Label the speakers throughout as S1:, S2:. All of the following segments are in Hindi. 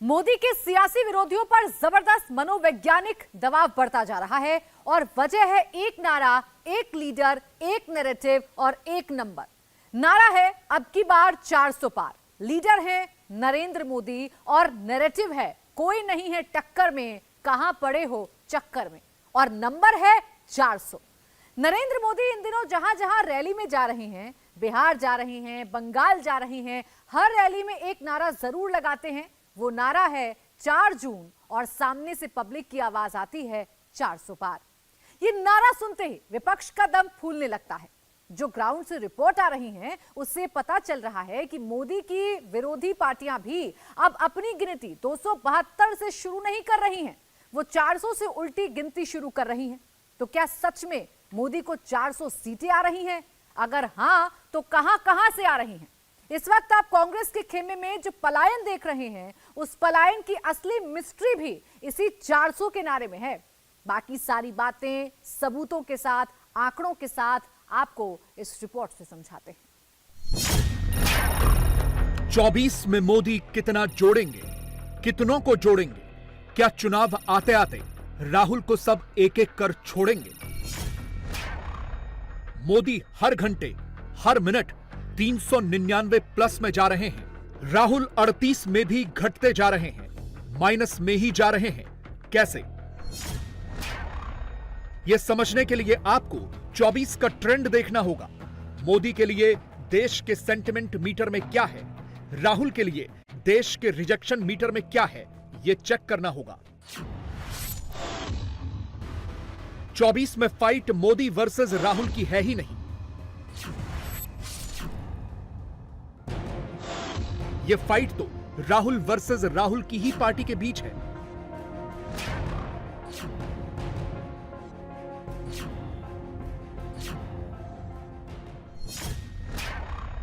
S1: मोदी के सियासी विरोधियों पर जबरदस्त मनोवैज्ञानिक दबाव बढ़ता जा रहा है और वजह है एक नारा, एक लीडर, एक नैरेटिव और एक नंबर। नारा है अब की बार 400 पार, लीडर है नरेंद्र मोदी और नैरेटिव है कोई नहीं है टक्कर में, कहां पड़े हो चक्कर में, और नंबर है 400। नरेंद्र मोदी इन दिनों जहां जहां रैली में जा रहे हैं, बिहार जा रहे हैं, बंगाल जा रहे हैं, हर रैली में एक नारा जरूर लगाते हैं। वो नारा है 4 जून और सामने से पब्लिक की आवाज आती है 400 पार। ये नारा सुनते ही विपक्ष का दम फूलने लगता है। जो ग्राउंड से रिपोर्ट आ रही हैं उससे पता चल रहा है कि मोदी की विरोधी पार्टियां भी अब अपनी गिनती 272 से शुरू नहीं कर रही हैं, वो 400 से उल्टी गिनती शुरू कर रही हैं। तो क्या सच में मोदी को 400 सीटें आ रही हैं? अगर हां तो कहां से आ रही हैं? इस वक्त आप कांग्रेस के खेमे में जो पलायन देख रहे हैं, उस पलायन की असली मिस्ट्री भी इसी 400 के नारे में है। बाकी सारी बातें सबूतों के साथ, आंकड़ों के साथ आपको इस रिपोर्ट से समझाते हैं।
S2: 24 में मोदी कितना जोड़ेंगे, कितनों को जोड़ेंगे? क्या चुनाव आते आते राहुल को सब एक एक कर छोड़ेंगे? मोदी हर घंटे, हर मिनट 399 प्लस में जा रहे हैं। राहुल 38 में भी घटते जा रहे हैं, माइनस में ही जा रहे हैं। कैसे? यह समझने के लिए आपको 24 का ट्रेंड देखना होगा। मोदी के लिए देश के सेंटिमेंट मीटर में क्या है, राहुल के लिए देश के रिजेक्शन मीटर में क्या है, यह चेक करना होगा। 24 में फाइट मोदी वर्सेस राहुल की है ही नहीं। यह फाइट तो राहुल वर्सेस राहुल की ही पार्टी के बीच है।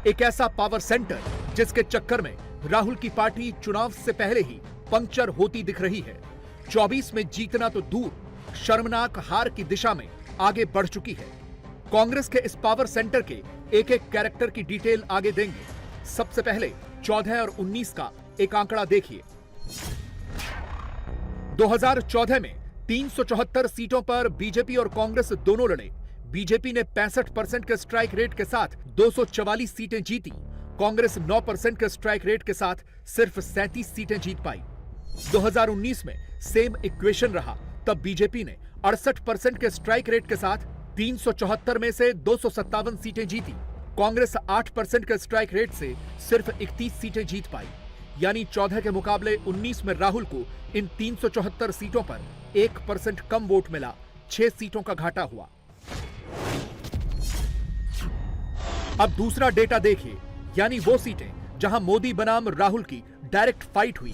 S2: एक ऐसा पावर सेंटर जिसके चक्कर में राहुल की पार्टी चुनाव से पहले ही पंक्चर होती दिख रही है। 24 में जीतना तो दूर, शर्मनाक हार की दिशा में आगे बढ़ चुकी है। कांग्रेस के इस पावर सेंटर के एक एक कैरेक्टर की डिटेल आगे देंगे। सबसे पहले 14 और 19 का एक आंकड़ा देखिए। 2014 में 374 सीटों पर बीजेपी और कांग्रेस दोनों लड़े। बीजेपी ने 65% के स्ट्राइक रेट के साथ 244 सीटें जीती। कांग्रेस 9% के स्ट्राइक रेट के साथ सिर्फ 37 सीटें जीत पाई। 2019 में सेम इक्वेशन रहा, तब बीजेपी ने 68% के स्ट्राइक रेट के साथ 374 में से 257 सीटें जीती। कांग्रेस 8% के स्ट्राइक रेट से सिर्फ 31 सीटें जीत पाई। यानी 14 के मुकाबले 19 में राहुल को इन 374 सीटों पर 1% कम वोट मिला, 6 सीटों का घाटा हुआ। अब दूसरा डेटा देखिए, यानी वो सीटें जहां मोदी बनाम राहुल की डायरेक्ट फाइट हुई।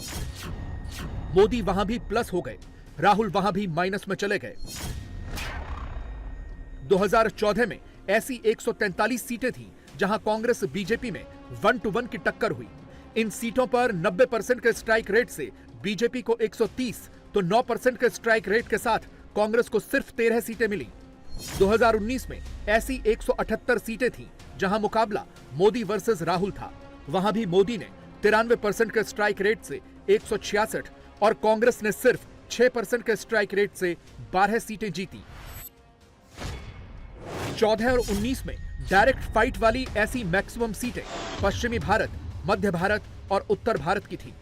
S2: मोदी वहां भी प्लस हो गए, राहुल वहां भी माइनस में चले गए। 2014 में ऐसी 143 सीटें थीं जहां कांग्रेस बीजेपी में 1 to 1 की टक्कर हुई। इन सीटों पर 90% के स्ट्राइक रेट से बीजेपी को 130 तो 9% के स्ट्राइक रेट के साथ कांग्रेस को सिर्फ 13 सीटें मिली। 2019 में ऐसी 178 सीटें थीं जहां मुकाबला मोदी वर्सेस राहुल था। वहां भी मोदी ने 93% के स्ट्राइक रेट से 166 और कांग्रेस ने सिर्फ 6% के स्ट्राइक रेट से 12 सीटें जीती। 14 और 19 में डायरेक्ट फाइट वाली ऐसी मैक्सिमम सीटें पश्चिमी भारत, मध्य भारत और उत्तर भारत की थी।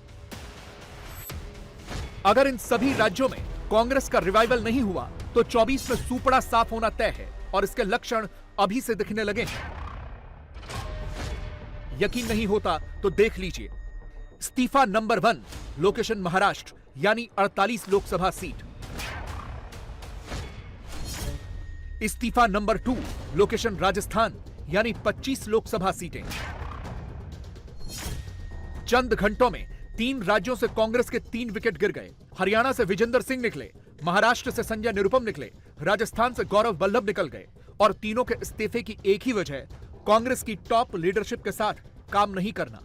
S2: अगर इन सभी राज्यों में कांग्रेस का रिवाइवल नहीं हुआ तो 24 में सूपड़ा साफ होना तय है और इसके लक्षण अभी से दिखने लगे हैं। यकीन नहीं होता तो देख लीजिए। इस्तीफा नंबर 1 लोकेशन महाराष्ट्र यानी 48 लोकसभा सीट। इस्तीफा नंबर 2 लोकेशन राजस्थान यानी 25 लोकसभा सीटें। चंद घंटों में 3 राज्यों से कांग्रेस के 3 विकेट गिर गए। हरियाणा से विजेंद्र सिंह निकले, महाराष्ट्र से संजय निरुपम निकले, राजस्थान से गौरव वल्लभ निकल गए। और तीनों के इस्तीफे की एक ही वजह, कांग्रेस की टॉप लीडरशिप के साथ काम नहीं करना।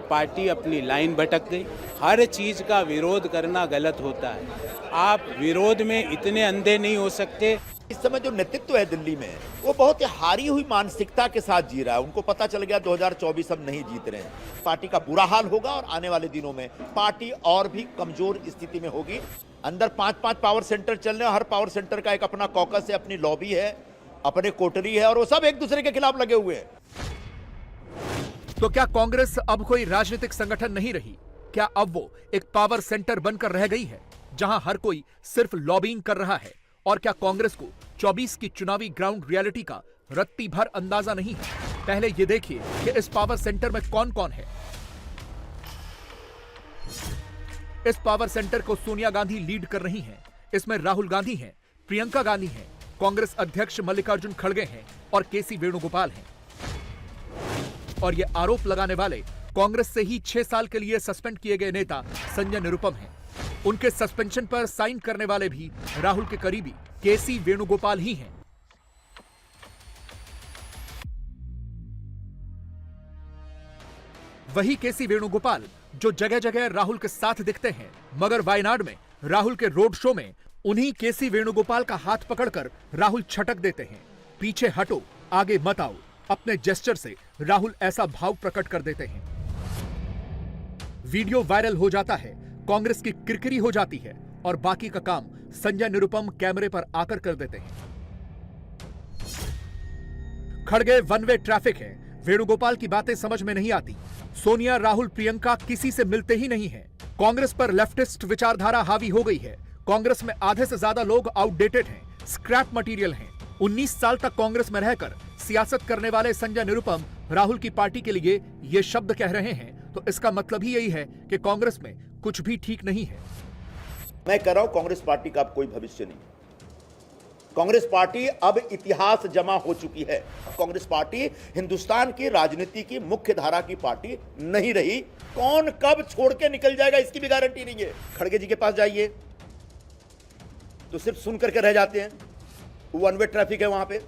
S3: पार्टी अपनी लाइन भटक गई। हर चीज का विरोध करना गलत होता है। आप विरोध में इतने अंधे नहीं हो सकते
S4: इस समय जो नेतृत्व है दिल्ली में वो बहुत ही हारी हुई मानसिकता के साथ जी रहा है। उनको पता चल गया 2024 अब नहीं जीत रहे हैं। पार्टी का बुरा हाल होगा और आने वाले दिनों में पार्टी और भी कमजोर स्थिति में होगी। अंदर 5-5 पावर सेंटर चल रहे हैं, हर पावर सेंटर का एक अपना कॉकस है, अपनी लॉबी है, अपने कोटरी है और वो सब एक दूसरे के खिलाफ लगे हुए हैं।
S2: तो क्या कांग्रेस अब कोई राजनीतिक संगठन नहीं रही? क्या अब वो एक पावर सेंटर बनकर रह गई है जहां हर कोई सिर्फ लॉबिंग कर रहा है? और क्या कांग्रेस को 24 की चुनावी ग्राउंड रियलिटी का रत्ती भर अंदाजा नहीं है? पहले ये देखिए कि इस पावर सेंटर में कौन कौन है। इस पावर सेंटर को सोनिया गांधी लीड कर रही हैं। इसमें राहुल गांधी हैं, प्रियंका गांधी हैं, कांग्रेस अध्यक्ष मल्लिकार्जुन खड़गे हैं और केसी वेणुगोपाल हैं। और ये आरोप लगाने वाले कांग्रेस से ही 6 साल के लिए सस्पेंड किए गए नेता संजय निरुपम हैं। उनके सस्पेंशन पर साइन करने वाले भी राहुल के करीबी केसी वेणुगोपाल ही हैं। वही केसी वेणुगोपाल जो जगह जगह राहुल के साथ दिखते हैं, मगर वायनाड में राहुल के रोड शो में उन्हीं केसी वेणुगोपाल का हाथ पकड़कर राहुल छटक देते हैं। पीछे हटो, आगे मत आओ। अपने जेस्चर से राहुल ऐसा भाव प्रकट कर देते हैं। वीडियो वायरल हो जाता है, कांग्रेस की किरकिरी हो जाती है और बाकी का काम संजय निरुपम कैमरे पर आकर कर देते हैं। खड़गे वन वे ट्रैफिक है। वेणुगोपाल की बातें समझ में नहीं आती। सोनिया, राहुल, प्रियंका किसी से मिलते ही नहीं हैं। कांग्रेस पर लेफ्टिस्ट विचारधारा हावी हो गई है। कांग्रेस में आधे से ज्यादा लोग आउटडेटेड हैं, स्क्रैप मटेरियल हैं। 19 साल तक कांग्रेस में रहकर सियासत करने वाले संजय निरुपम राहुल की पार्टी के लिए ये शब्द कह रहे हैं तो इसका मतलब ही यही है कि कांग्रेस में कुछ भी ठीक नहीं है।
S4: मैं कह रहा हूं कांग्रेस पार्टी का अब कोई भविष्य नहीं। कांग्रेस पार्टी अब इतिहास जमा हो चुकी है। कांग्रेस पार्टी हिंदुस्तान की राजनीति की मुख्य धारा की पार्टी नहीं रही। कौन कब छोड़ के निकल जाएगा इसकी भी गारंटी नहीं है। खड़गे जी के पास जाइए तो सिर्फ सुन करके रह जाते हैं। वन वे ट्रैफिक है वहां पे।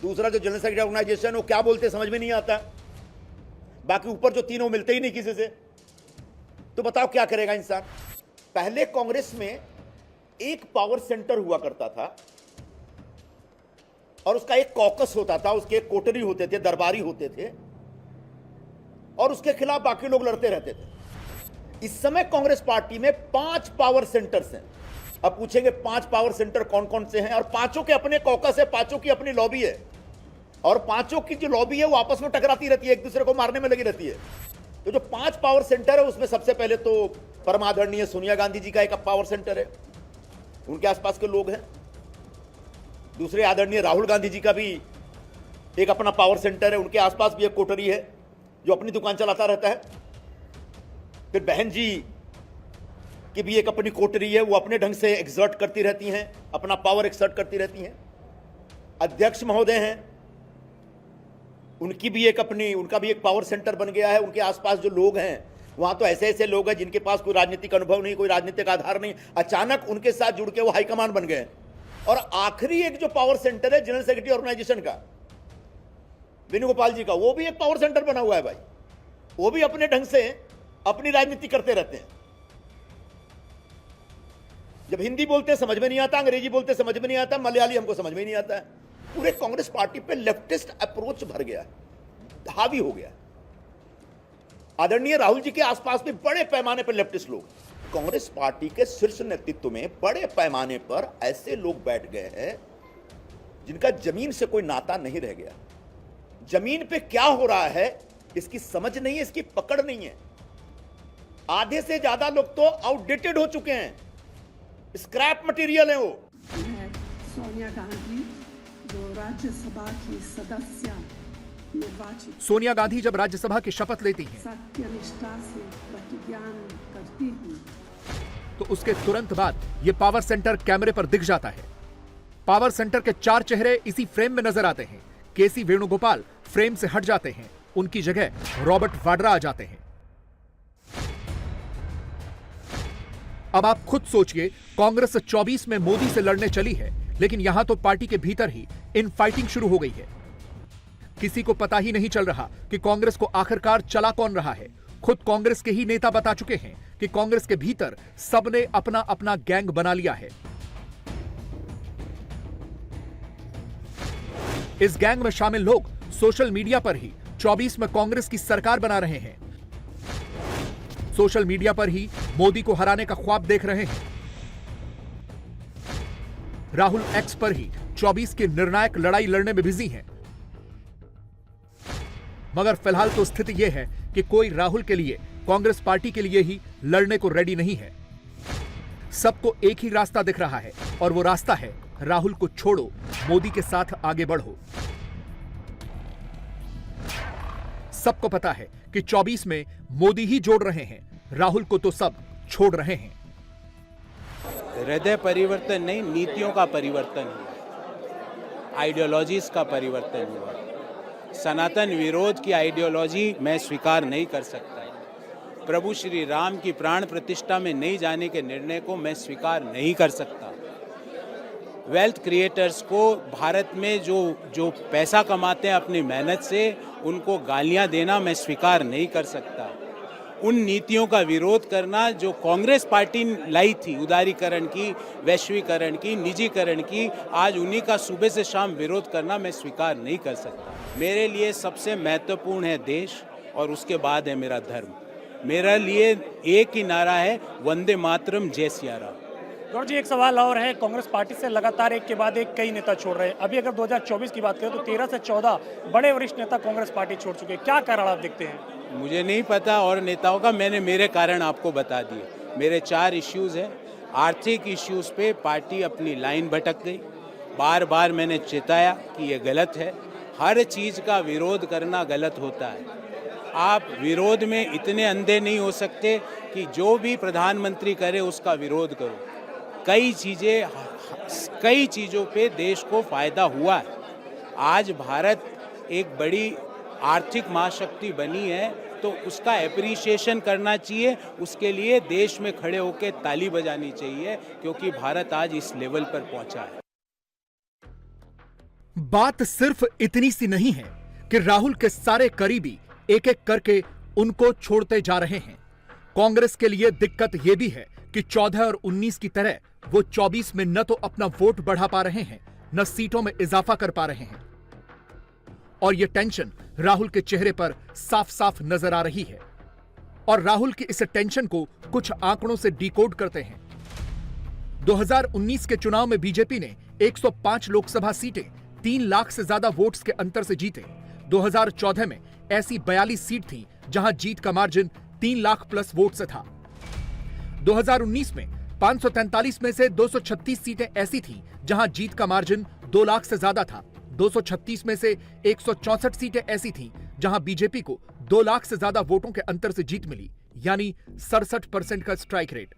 S4: दूसरा जो जनरल सेक्रेटरी ऑर्गेनाइजेशन वो क्या बोलते समझ में नहीं आता। बाकी ऊपर जो तीनों मिलते ही नहीं किसी से। तो बताओ क्या करेगा इंसान। पहले कांग्रेस में एक पावर सेंटर हुआ करता था और उसका एक कॉकस होता था, उसके एक कोटरी होते थे, दरबारी होते थे और उसके खिलाफ बाकी लोग लड़ते रहते थे। इस समय कांग्रेस पार्टी में 5 पावर सेंटर्स हैं। अब पूछेंगे 5 पावर सेंटर कौन कौन से हैं? और पांचों के अपने कॉकस है, पांचों की अपनी लॉबी है और पांचों की जो लॉबी है वो आपस में टकराती रहती है, एक दूसरे को मारने में लगी रहती है। तो जो 5 पावर सेंटर है उसमें सबसे पहले तो परम आदरणीय सोनिया गांधी जी का एक पावर सेंटर है, उनके आसपास के लोग हैं। दूसरे आदरणीय राहुल गांधी जी का भी एक अपना पावर सेंटर है, उनके आसपास भी एक कोटरी है जो अपनी दुकान चलाता रहता है। फिर बहन जी की भी एक अपनी कोटरी है, वो अपने ढंग से एक्सर्ट करती रहती हैं, अपना पावर एक्सर्ट करती रहती हैं। अध्यक्ष महोदय हैं, उनकी भी एक अपनी, उनका भी एक पावर सेंटर बन गया है। उनके आसपास जो लोग हैं वहां तो ऐसे ऐसे लोग हैं जिनके पास कोई राजनीतिक अनुभव नहीं, कोई राजनीतिक आधार नहीं, अचानक उनके साथ जुड़ के वो हाईकमान बन गए। और आखिरी एक जो पावर सेंटर है जनरल सेक्रेटरी ऑर्गेनाइजेशन का, वेणुगोपाल जी का, वो भी एक पावर सेंटर बना हुआ है भाई। वो भी अपने ढंग से अपनी राजनीति करते रहते हैं। जब हिंदी बोलते समझ में नहीं आता, अंग्रेजी बोलते समझ में नहीं आता, मलयाली हमको समझ में नहीं आता है। पूरे कांग्रेस पार्टी पे लेफ्टिस्ट अप्रोच भर गया, हावी हो गया। आदरणीय राहुल जी के आसपास भी बड़े पैमाने पर लेफ्टिस्ट लोग। कांग्रेस पार्टी के शीर्ष नेतृत्व में बड़े पैमाने पर ऐसे लोग बैठ गए हैं जिनका जमीन से कोई नाता नहीं रह गया। जमीन पे क्या हो रहा है इसकी समझ नहीं है, इसकी पकड़ नहीं है। आधे से ज्यादा लोग तो आउटडेटेड हो चुके हैं, स्क्रैप मटेरियल है वो।
S5: सोनिया गांधी जो राज्यसभा की सदस्य निर्वाचित,
S2: सोनिया गांधी जब राज्यसभा की शपथ लेती हैं
S5: सत्यनिष्ठा से प्रतिज्ञान करती हूँ,
S2: तो उसके तुरंत बाद ये पावर सेंटर कैमरे पर दिख जाता है। पावर सेंटर के 4 चेहरे इसी फ्रेम में नजर आते हैं। केसी वेणुगोपाल फ्रेम से हट जाते हैं, उनकी जगह रॉबर्ट वाड्रा आ जाते हैं। अब आप खुद सोचिए, कांग्रेस 24 में मोदी से लड़ने चली है, लेकिन यहां तो पार्टी के भीतर ही इन फाइटिंग शुरू हो गई है। किसी को पता ही नहीं चल रहा कि कांग्रेस को आखिरकार चला कौन रहा है। खुद कांग्रेस के ही नेता बता चुके हैं कि कांग्रेस के भीतर सबने अपना अपना गैंग बना लिया है। इस गैंग में शामिल लोग सोशल मीडिया पर ही 24 में कांग्रेस की सरकार बना रहे हैं। सोशल मीडिया पर ही मोदी को हराने का ख्वाब देख रहे हैं। राहुल एक्स पर ही 24 की निर्णायक लड़ाई लड़ने में बिजी हैं। मगर फिलहाल तो स्थिति यह है कि कोई राहुल के लिए, कांग्रेस पार्टी के लिए ही लड़ने को रेडी नहीं है। सबको एक ही रास्ता दिख रहा है और वो रास्ता है राहुल को छोड़ो, मोदी के साथ आगे बढ़ो। सबको पता है कि 24 में मोदी ही जोड़ रहे हैं, राहुल को तो सब छोड़ रहे हैं।
S3: हृदय परिवर्तन नहीं, नीतियों का परिवर्तन हुआ, आइडियोलॉजीज का परिवर्तन हुआ। सनातन विरोध की आइडियोलॉजी मैं स्वीकार नहीं कर सकता। प्रभु श्री राम की प्राण प्रतिष्ठा में नहीं जाने के निर्णय को मैं स्वीकार नहीं कर सकता। वेल्थ क्रिएटर्स को भारत में जो पैसा कमाते हैं अपनी मेहनत से, उनको गालियां देना मैं स्वीकार नहीं कर सकता। उन नीतियों का विरोध करना जो कांग्रेस पार्टी लाई थी, उदारीकरण की, वैश्वीकरण की, निजीकरण की, आज उन्हीं का सुबह से शाम विरोध करना मैं स्वीकार नहीं कर सकता। मेरे लिए सबसे महत्वपूर्ण है देश और उसके बाद है मेरा धर्म। मेरा लिए एक ही नारा है, वंदे मातरम, जय सिया राम।
S6: गौर जी, एक सवाल और है। कांग्रेस पार्टी से लगातार एक के बाद एक कई नेता छोड़ रहे हैं। अभी अगर 2024 की बात करें तो 13 से 14 बड़े वरिष्ठ नेता कांग्रेस पार्टी छोड़ चुके हैं। क्या कारण आप देखते हैं?
S3: मुझे नहीं पता और नेताओं का, मैंने मेरे कारण आपको बता दिए। मेरे 4 इश्यूज हैं। आर्थिक इश्यूज पे पार्टी अपनी लाइन भटक गई। बार बार मैंने चेताया कि ये गलत है। हर चीज़ का विरोध करना गलत होता है। आप विरोध में इतने अंधे नहीं हो सकते कि जो भी प्रधानमंत्री करे उसका विरोध करो। कई चीज़ों पे देश को फायदा हुआ है। आज भारत एक बड़ी आर्थिक महाशक्ति बनी है तो उसका एप्रिसिएशन करना चाहिए। उसके लिए देश में खड़े होकर ताली बजानी चाहिए, क्योंकि भारत आज इस लेवल पर पहुंचा है।
S2: बात सिर्फ इतनी सी नहीं है कि राहुल के सारे करीबी एक एक करके उनको छोड़ते जा रहे हैं। कांग्रेस के लिए दिक्कत यह भी है कि 14 और 19 की तरह वो 24 में न तो अपना वोट बढ़ा पा रहे हैं, न सीटों में इजाफा कर पा रहे हैं। और यह टेंशन राहुल के चेहरे पर साफ साफ नजर आ रही है। और राहुल की इस टेंशन को कुछ आंकड़ों से डिकोड करते हैं। 2019 के चुनाव में बीजेपी ने 105 लोकसभा सीटें 3 लाख से ज्यादा वोट्स के अंतर से जीते। 2014 में ऐसी 42 सीट थी जहां जीत का मार्जिन 3 लाख प्लस वोट से था। 2019 में 543 में से 236 सीटें ऐसी थीं जहां जीत का मार्जिन 2 लाख से ज्यादा था। 236 में से 164 सीटें ऐसी थीं जहां बीजेपी को 2 लाख से ज्यादा वोटों के अंतर से जीत मिली, यानी 67% का स्ट्राइक रेट।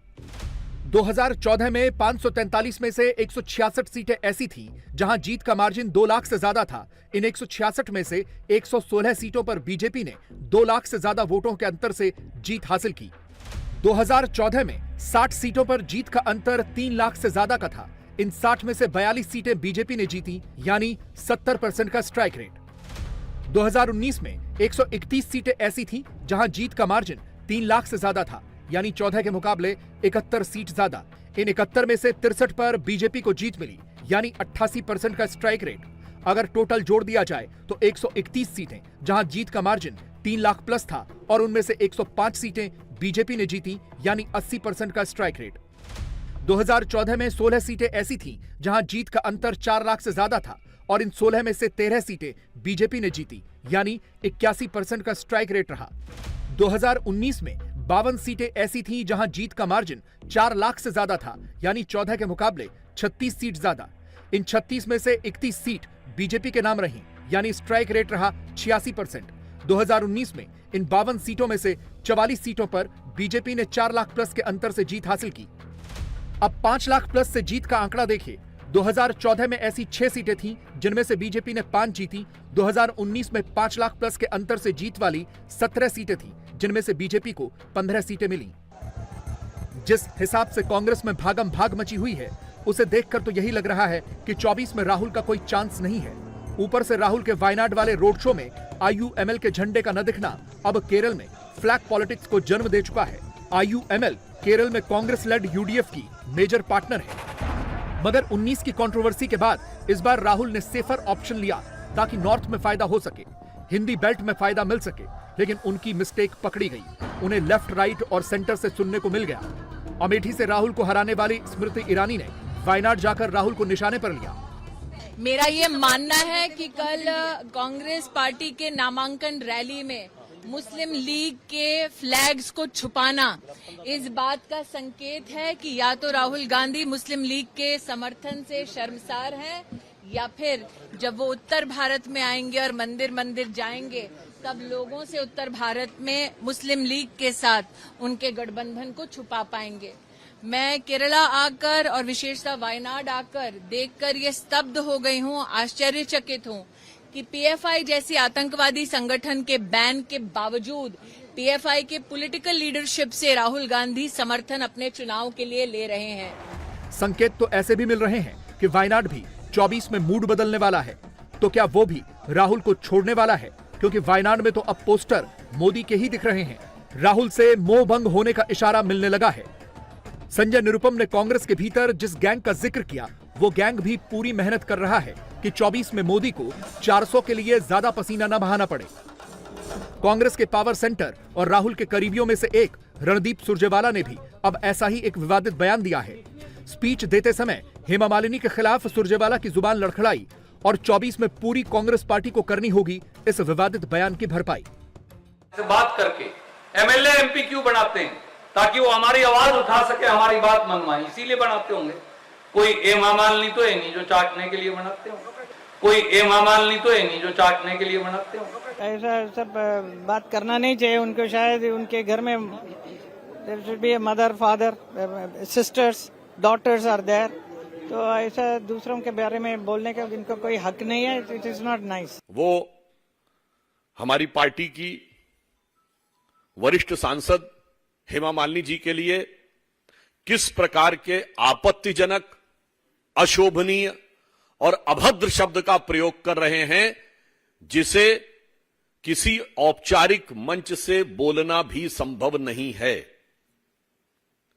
S2: 2014 में 543 में से 166 सीटें ऐसी थीं जहां जीत का मार्जिन 2 लाख से ज्यादा था। इन 166 में से 116 सीटों पर बीजेपी ने 2 लाख से ज्यादा वोटों के अंतर से जीत हासिल की। 2014 में 60 सीटों पर जीत का अंतर 3 लाख से ज्यादा का था। इन 60 में से 42 सीटें बीजेपी ने जीती, यानी 70% का स्ट्राइक रेट। 2019 में 131 सीटें ऐसी थीं जहां जीत का मार्जिन 3 लाख से ज्यादा था, यानी 14 के मुकाबले 71 सीट ज्यादा। इन 71 में से 63 पर बीजेपी को जीत मिली, यानी 88% का स्ट्राइक रेट। अगर टोटल जोड़ दिया जाए तो 131 सीटें जहां जीत का मार्जिन 3 लाख प्लस था और उनमें से 105 सीटें बीजेपी ने जीती, यानी 80% का स्ट्राइक रेट। 2014 में 16 सीटें ऐसी थीं जहां जीत का अंतर 4 लाख से ज्यादा था और इन 16 में से 13 सीटें बीजेपी ने जीती, यानी 81% का स्ट्राइक रेट रहा। 2019 में 52 सीटें ऐसी थीं जहां जीत का मार्जिन 4 लाख से ज्यादा था, यानी 14 के मुकाबले 36 सीट ज्यादा। इन 36 में से 31 सीट बीजेपी के नाम रही, यानी स्ट्राइक रेट रहा 86%। 2019 में इन 52 सीटों में से 44 सीटों पर बीजेपी ने 4 लाख प्लस के अंतर से जीत हासिल की। अब 5 लाख प्लस से जीत का आंकड़ा देखिए। 2014 में ऐसी 6 सीटें थीं जिनमें से बीजेपी ने 5 जीती। 2019 में 5 लाख प्लस के अंतर से जीत वाली 17 सीटें थीं जिनमें से बीजेपी को 15 सीटें मिली। जिस हिसाब से कांग्रेस में भागम भाग मची हुई है, उसे देखकर तो यही लग रहा है कि 24 में राहुल का कोई चांस नहीं है। ऊपर से राहुल के वायनाड वाले रोड शो में IUML के झंडे का न दिखना अब केरल में फ्लैग पॉलिटिक्स को जन्म दे चुका है। IUML केरल में कांग्रेस लेड UDF की मेजर पार्टनर है। मगर 19 की कंट्रोवर्सी के बाद इस बार राहुल ने सेफर ऑप्शन लिया। ताकि नॉर्थ में फायदा हो सके, हिंदी बेल्ट में फायदा मिल सके, लेकिन उनकी मिस्टेक पकड़ी गई। उन्हें लेफ्ट, राइट और सेंटर से सुनने को मिल गया। अमेठी से राहुल को हराने वाली स्मृति ईरानी ने वायनाड जाकर राहुल को निशाने पर लिया।
S7: मेरा ये मानना है कि कल कांग्रेस पार्टी के नामांकन रैली में मुस्लिम लीग के फ्लैग्स को छुपाना इस बात का संकेत है कि या तो राहुल गांधी मुस्लिम लीग के समर्थन से शर्मसार हैं, या फिर जब वो उत्तर भारत में आएंगे और मंदिर मंदिर जाएंगे तब लोगों से उत्तर भारत में मुस्लिम लीग के साथ उनके गठबंधन को छुपा पाएंगे। मैं केरला आकर और विशेषतः वायनाड आकर देखकर ये स्तब्ध हो गई हूँ, आश्चर्यचकित हूँ कि पीएफआई जैसी आतंकवादी संगठन के बैन के बावजूद पीएफआई के पॉलिटिकल लीडरशिप से राहुल गांधी समर्थन अपने चुनाव के लिए ले रहे हैं।
S2: संकेत तो ऐसे भी मिल रहे हैं कि वायनाड भी 24 में मूड बदलने वाला है। तो क्या वो भी राहुल को छोड़ने वाला है? क्योंकि वायनाड में तो अब पोस्टर मोदी के ही दिख रहे हैं। राहुल से मोह भंग होने का इशारा मिलने लगा है। संजय निरुपम ने कांग्रेस के भीतर जिस गैंग का जिक्र किया, वो गैंग भी पूरी मेहनत कर रहा है कि 24 में मोदी को 400 के लिए ज्यादा पसीना न बहाना पड़े। कांग्रेस के पावर सेंटर और राहुल के करीबियों में से एक रणदीप सुरजेवाला ने भी अब ऐसा ही एक विवादित बयान दिया है। स्पीच देते समय हेमा मालिनी के खिलाफ सुरजेवाला की जुबान लड़खड़ाई और 24 में पूरी कांग्रेस पार्टी को करनी होगी इस विवादित बयान की भरपाई।
S8: बात करके एमएलए एमपी क्यों बनाते हैं? ताकि वो हमारी आवाज उठा सके, हमारी बात मनवाए, इसीलिए बनाते होंगे। कोई हेमा मालिनी तो है नहीं जो चाटने के लिए बनाते हो, कोई हेमा मालिनी तो है नहीं जो चाटने के लिए बनाते हो।
S9: ऐसा सब बात करना नहीं चाहिए उनको। शायद उनके घर में there should be mother, father, sisters, daughters are there. तो ऐसा दूसरों के बारे में बोलने का इनको कोई हक नहीं है। It is not nice.
S10: वो हमारी पार्टी की वरिष्ठ सांसद हेमा मालिनी जी के लिए किस प्रकार के आपत्तिजनक, अशोभनीय और अभद्र शब्द का प्रयोग कर रहे हैं, जिसे किसी औपचारिक मंच से बोलना भी संभव नहीं है।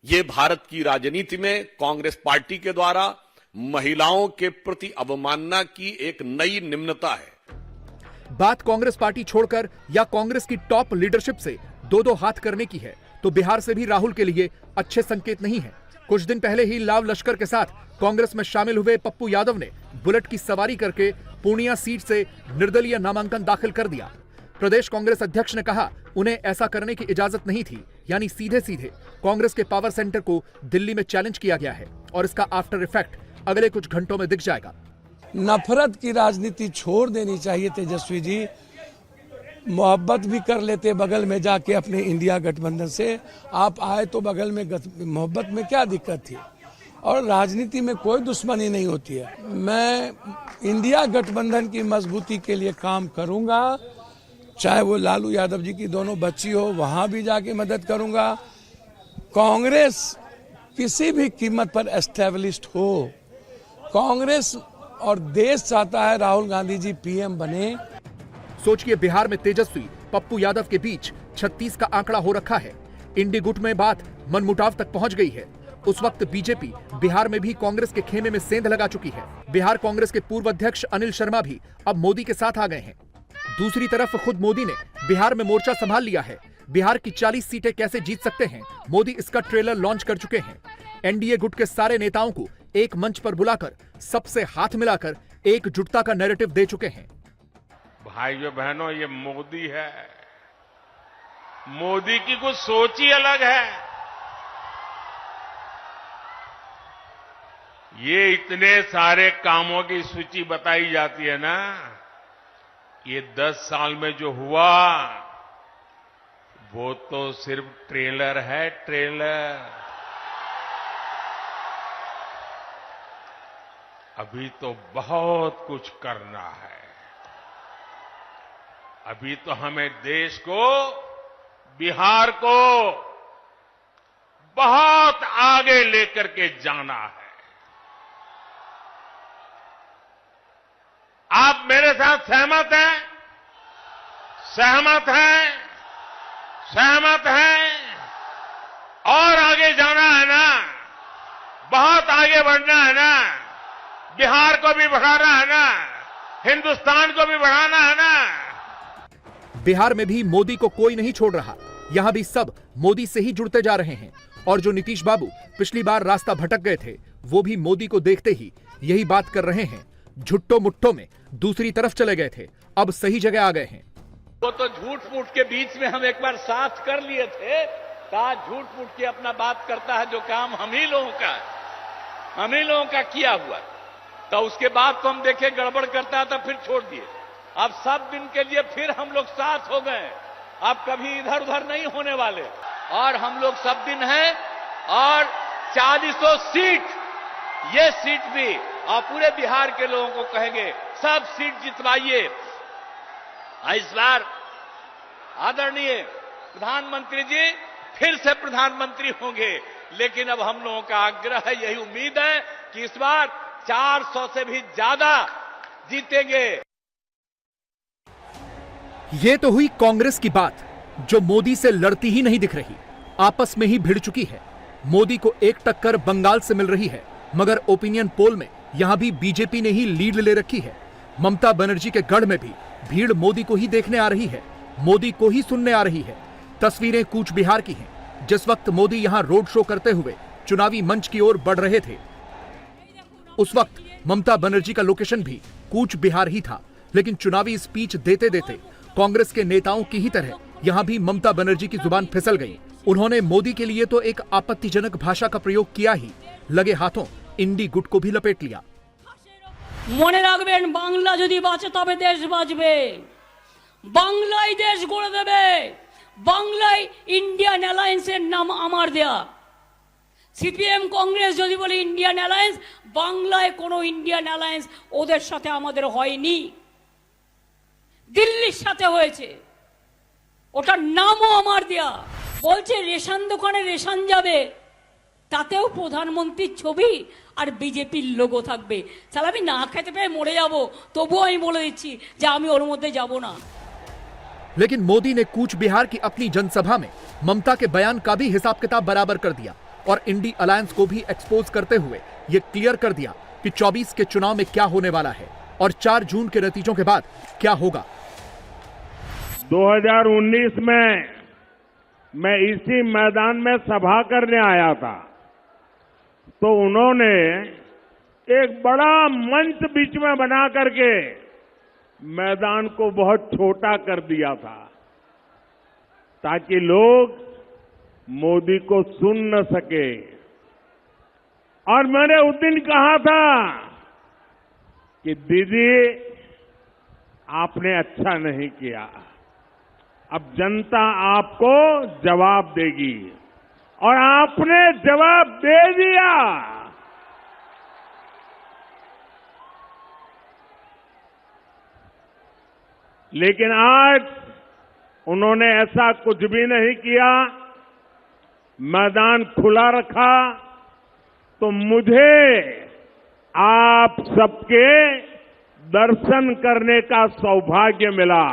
S10: ये भारत की राजनीति में कांग्रेस पार्टी के द्वारा महिलाओं के प्रति अवमानना की एक नई निम्नता है।
S2: बात कांग्रेस पार्टी छोड़कर या कांग्रेस की टॉप लीडरशिप से दो हाथ करने की है तो बिहार से भी राहुल के लिए अच्छे संकेत नहीं है। कुछ दिन पहले ही लाव लश्कर के साथ कांग्रेस में शामिल हुए पप्पू यादव ने बुलेट की सवारी करके पूर्णिया सीट से निर्दलीय नामांकन दाखिल कर दिया। प्रदेश कांग्रेस अध्यक्ष ने कहा उन्हें ऐसा करने की इजाजत नहीं थी, यानी सीधे सीधे कांग्रेस के पावर सेंटर को दिल्ली में चैलेंज किया गया है और इसका आफ्टर इफेक्ट अगले कुछ घंटों में दिख जाएगा।
S11: नफरत की राजनीति छोड़ देनी चाहिए तेजस्वी जी। मोहब्बत भी कर लेते बगल में जाके अपने इंडिया गठबंधन से। आप आए तो बगल में मोहब्बत में क्या दिक्कत थी? और राजनीति में कोई दुश्मनी नहीं होती है। मैं इंडिया गठबंधन की मजबूती के लिए काम करूंगा, चाहे वो लालू यादव जी की दोनों बच्ची हो, वहां भी जाके मदद करूंगा। कांग्रेस किसी भी कीमत पर एस्टेब्लिश्ड हो। कांग्रेस और देश चाहता है राहुल गांधी जी पीएम बने।
S2: सोचिए, बिहार में तेजस्वी पप्पू यादव के बीच 36 का आंकड़ा हो रखा है। इंडी गुट में बात मनमुटाव तक पहुंच गई है। उस वक्त बीजेपी बिहार में भी कांग्रेस के खेमे में सेंध लगा चुकी है। बिहार कांग्रेस के पूर्व अध्यक्ष अनिल शर्मा भी अब मोदी के साथ आ गए हैं। दूसरी तरफ खुद मोदी ने बिहार में मोर्चा संभाल लिया है। बिहार की 40 सीटें कैसे जीत सकते हैं, मोदी इसका ट्रेलर लॉन्च कर चुके हैं। एनडीए गुट के सारे नेताओं को एक मंच पर बुलाकर सबसे हाथ मिलाकर एकजुटता का नैरेटिव दे चुके हैं।
S12: भाइयों बहनों, ये मोदी है। मोदी की कुछ सोच ही अलग है। ये इतने सारे कामों की सूची बताई जाती है ना, ये 10 साल में जो हुआ वो तो सिर्फ ट्रेलर है, ट्रेलर। अभी तो बहुत कुछ करना है। अभी तो हमें देश को, बिहार को बहुत आगे लेकर के जाना है। आप मेरे साथ सहमत हैं? सहमत हैं? सहमत हैं? और आगे जाना है ना, बहुत आगे बढ़ना है ना, बिहार को भी बढ़ाना है ना, हिंदुस्तान को भी बढ़ाना है ना।
S2: बिहार में भी मोदी को कोई नहीं छोड़ रहा। यहां भी सब मोदी से ही जुड़ते जा रहे हैं। और जो नीतीश बाबू पिछली बार रास्ता भटक गए थे, वो भी मोदी को देखते ही यही बात कर रहे हैं। झुट्टो मुट्ठो में दूसरी तरफ चले गए थे, अब सही जगह आ गए हैं।
S8: वो तो झूठ मूठ के बीच में हम एक बार साथ कर लिए थे। कहा झूठ मूठ के अपना बात करता है, जो काम हम ही लोगों का किया हुआ। तो उसके बाद तो हम देखे गड़बड़ करता था, फिर छोड़ दिए। अब सब दिन के लिए फिर हम लोग साथ हो गए। अब कभी इधर उधर नहीं होने वाले। और हम लोग सब दिन हैं। और 400 सीट, ये सीट भी और पूरे बिहार के लोगों को कहेंगे सब सीट जितवाइए। इस बार आदरणीय प्रधानमंत्री जी फिर से प्रधानमंत्री होंगे। लेकिन अब हम लोगों का आग्रह है, यही उम्मीद है कि इस बार 400 से भी ज्यादा जीतेंगे।
S2: ये तो हुई कांग्रेस की बात, जो मोदी से लड़ती ही नहीं दिख रही, आपस में ही भिड़ चुकी है। मोदी को एक टक्कर बंगाल से मिल रही है, मगर ओपिनियन पोल में यहां भी बीजेपी ने ही लीड ले रखी है। ममता बनर्जी के गढ़ में भी भीड़ मोदी को ही देखने आ रही है, मोदी को ही सुनने आ रही है। तस्वीरें कूच बिहार की हैं, जिस वक्त मोदी यहां रोड शो करते हुए चुनावी मंच की ओर बढ़ रहे थे, उस वक्त ममता बनर्जी का लोकेशन भी कूच बिहार ही था। लेकिन चुनावी स्पीच देते देते कांग्रेस के नेताओं की ही तरह यहां भी ममता बनर्जी की जुबान फिसल गई। उन्होंने मोदी के लिए तो एक आपत्तिजनक भाषा का प्रयोग किया ही, लगे हाथों इंडी गुट को भी लपेट लिया।
S5: মনে রাখবেন, বাংলা যদি বাঁচে তবে দেশ বাঁচবে। বাংলাই দেশ গড়ে দেবে। বাংলায় ইন্ডিয়ান অ্যালায়েন্সের নাম আমার দেয়া। সিপিএম কংগ্রেস যদি বলে ইন্ডিয়ান অ্যালায়েন্স, বাংলায় কোনো ইন্ডিয়ান অ্যালায়েন্স ওদের সাথে আমাদের হয়নি, দিল্লির সাথে হয়েছে। ওটার নামও আমার দেয়া। বলছে রেশন দোকানে রেশন যাবে, তাতেও প্রধানমন্ত্রীর ছবি আর বিজেপির লোগো থাকবে। তাহলে আমি না খেতে পেয়ে মরে যাব, তবুও আমি বলে দিচ্ছি যে আমি ওর মধ্যে যাব না।
S2: लेकिन मोदी ने कूच बिहार की अपनी जनसभा में ममता के बयान का भी हिसाब किताब बराबर कर दिया और इंडी अलायंस को भी एक्सपोज करते हुए ये क्लियर कर दिया कि 24 के चुनाव में क्या होने वाला है और 4 जून के नतीजों के बाद क्या होगा।
S12: 2019 में मैं इसी मैदान में सभा करने आया था, तो उन्होंने एक बड़ा मंच बीच में बना करके मैदान को बहुत छोटा कर दिया था, ताकि लोग मोदी को सुन न सके। और मैंने उस दिन कहा था कि दीदी आपने अच्छा नहीं किया, अब जनता आपको जवाब देगी। और आपने जवाब दे दिया। लेकिन आज उन्होंने ऐसा कुछ भी नहीं किया, मैदान खुला रखा। तो मुझे आप सबके दर्शन करने का सौभाग्य मिला।